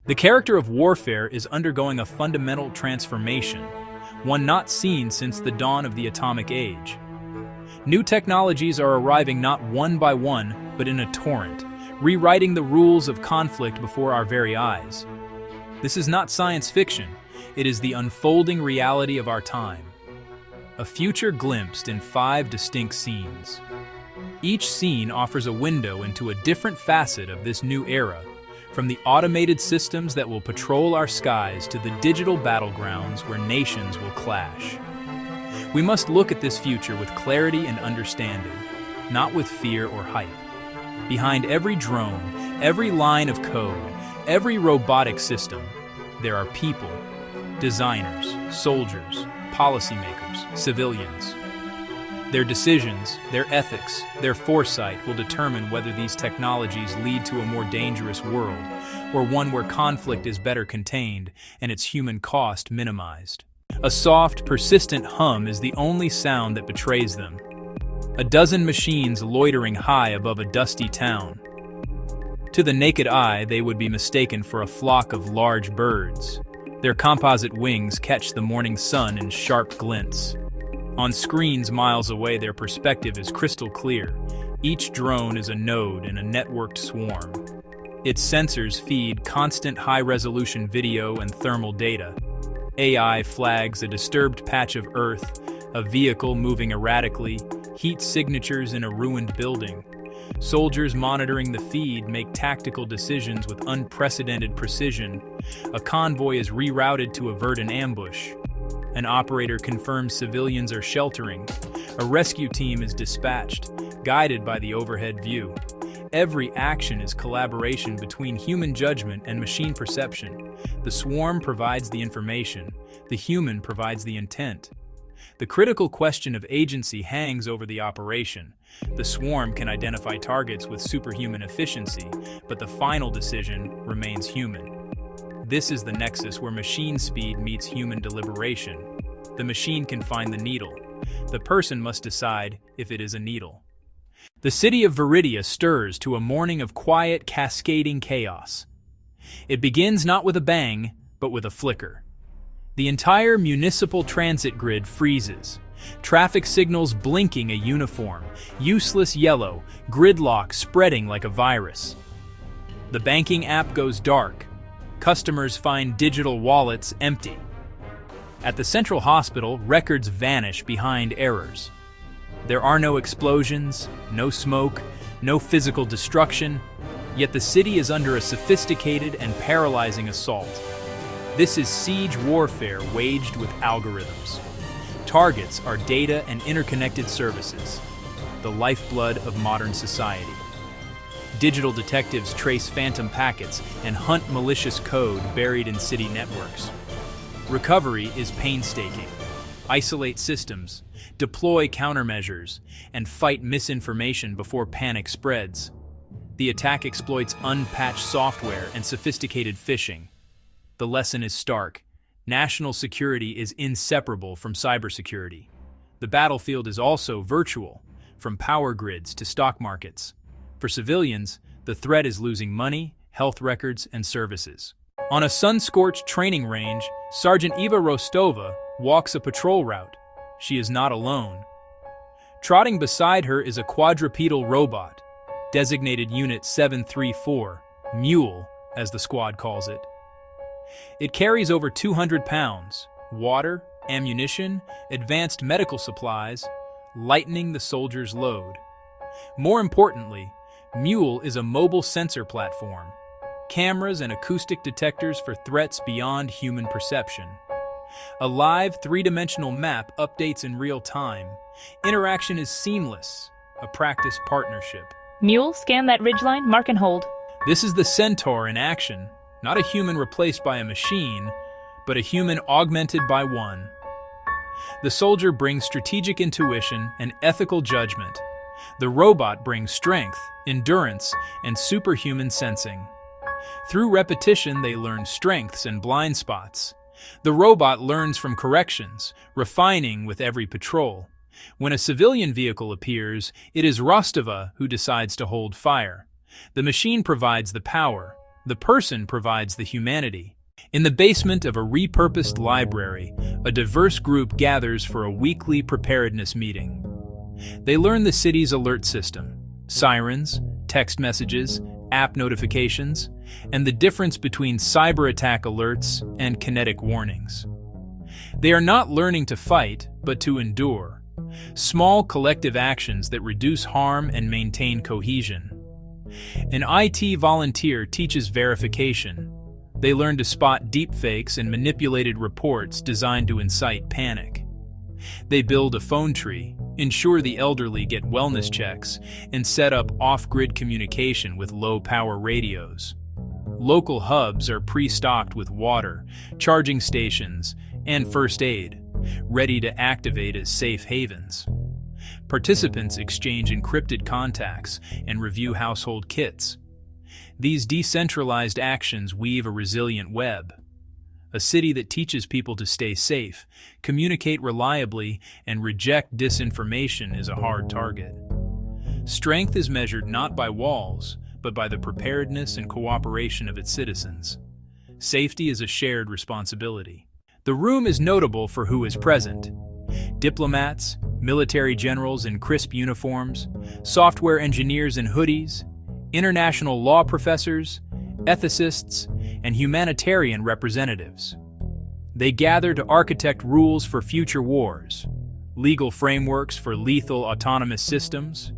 The character of warfare is undergoing a fundamental transformation, one not seen since the dawn of the atomic age. New technologies are arriving not one by one, but in a torrent, rewriting the rules of conflict before our very eyes. This is not science fiction, it is the unfolding reality of our time. A future glimpsed in 5 distinct scenes. Each scene offers a window into a different facet of this new era, from the automated systems that will patrol our skies to the digital battlegrounds where nations will clash. We must look at this future with clarity and understanding, not with fear or hype. Behind every drone, every line of code, every robotic system, there are people, designers, soldiers, policymakers, civilians. Their decisions, their ethics, their foresight will determine whether these technologies lead to a more dangerous world, or one where conflict is better contained and its human cost minimized. A soft, persistent hum is the only sound that betrays them. A dozen machines loitering high above a dusty town. To the naked eye, they would be mistaken for a flock of large birds. Their composite wings catch the morning sun in sharp glints. On screens miles away, their perspective is crystal clear. Each drone is a node in a networked swarm. Its sensors feed constant high-resolution video and thermal data. AI flags a disturbed patch of Earth, a vehicle moving erratically, heat signatures in a ruined building. Soldiers monitoring the feed make tactical decisions with unprecedented precision. A convoy is rerouted to avert an ambush. An operator confirms civilians are sheltering. A rescue team is dispatched, guided by the overhead view. Every action is collaboration between human judgment and machine perception. The swarm provides the information, the human provides the intent. The critical question of agency hangs over the operation. The swarm can identify targets with superhuman efficiency, but the final decision remains human. This is the nexus where machine speed meets human deliberation. The machine can find the needle. The person must decide if it is a needle. The city of Viridia stirs to a morning of quiet, cascading chaos. It begins not with a bang, but with a flicker. The entire municipal transit grid freezes. Traffic signals blinking a uniform, useless yellow, gridlock spreading like a virus. The banking app goes dark. Customers find digital wallets empty. At the central hospital, records vanish behind errors. There are no explosions, no smoke, no physical destruction, yet the city is under a sophisticated and paralyzing assault. This is siege warfare waged with algorithms. Targets are data and interconnected services, the lifeblood of modern society. Digital detectives trace phantom packets and hunt malicious code buried in city networks. Recovery is painstaking. Isolate systems, deploy countermeasures, and fight misinformation before panic spreads. The attack exploits unpatched software and sophisticated phishing. The lesson is stark. National security is inseparable from cybersecurity. The battlefield is also virtual, from power grids to stock markets. For civilians, the threat is losing money, health records, and services. On a sun-scorched training range, Sergeant Eva Rostova walks a patrol route. She is not alone. Trotting beside her is a quadrupedal robot, designated Unit 734, Mule, as the squad calls it. It carries over 200 pounds, water, ammunition, advanced medical supplies, lightening the soldiers' load. More importantly, Mule is a mobile sensor platform, cameras and acoustic detectors for threats beyond human perception. A live three-dimensional map updates in real time. Interaction is seamless, a practice partnership. Mule, scan that ridgeline, mark and hold. This is the Centaur in action, not a human replaced by a machine, but a human augmented by one. The soldier brings strategic intuition and ethical judgment. The robot brings strength, endurance, and superhuman sensing. Through repetition, they learn strengths and blind spots. The robot learns from corrections, refining with every patrol. When a civilian vehicle appears, it is Rostova who decides to hold fire. The machine provides the power, The person provides the humanity. In the basement of a repurposed library, a diverse group gathers for a weekly preparedness meeting. They learn the city's alert system, sirens, text messages, app notifications, and the difference between cyber attack alerts and kinetic warnings. They are not learning to fight, but to endure. Small collective actions that reduce harm and maintain cohesion. An IT volunteer teaches verification. They learn to spot deepfakes and manipulated reports designed to incite panic. They build a phone tree, ensure the elderly get wellness checks, and set up off-grid communication with low-power radios. Local hubs are pre-stocked with water, charging stations, and first aid, ready to activate as safe havens. Participants exchange encrypted contacts and review household kits. These decentralized actions weave a resilient web. A city that teaches people to stay safe, communicate reliably, and reject disinformation is a hard target. Strength is measured not by walls, but by the preparedness and cooperation of its citizens. Safety is a shared responsibility. The room is notable for who is present. Diplomats, military generals in crisp uniforms, software engineers in hoodies, international law professors, ethicists, and humanitarian representatives. They gather to architect rules for future wars, legal frameworks for lethal autonomous systems,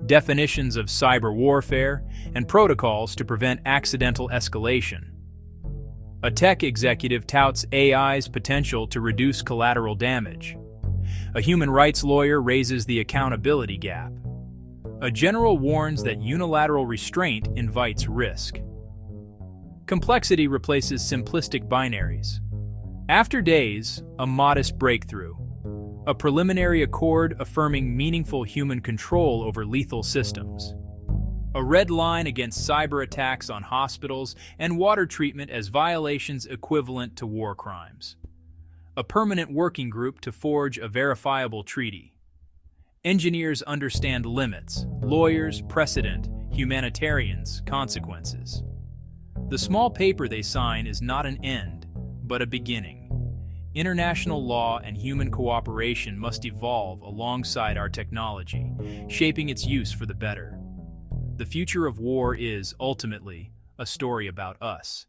definitions of cyber warfare, and protocols to prevent accidental escalation. A tech executive touts AI's potential to reduce collateral damage. A human rights lawyer raises the accountability gap. A general warns that unilateral restraint invites risk. Complexity replaces simplistic binaries. After days, a modest breakthrough. A preliminary accord affirming meaningful human control over lethal systems. A red line against cyber attacks on hospitals and water treatment as violations equivalent to war crimes. A permanent working group to forge a verifiable treaty. Engineers understand limits, lawyers precedent, humanitarians consequences. The small paper they sign is not an end, but a beginning. International law and human cooperation must evolve alongside our technology, shaping its use for the better. The future of war is, ultimately, a story about us.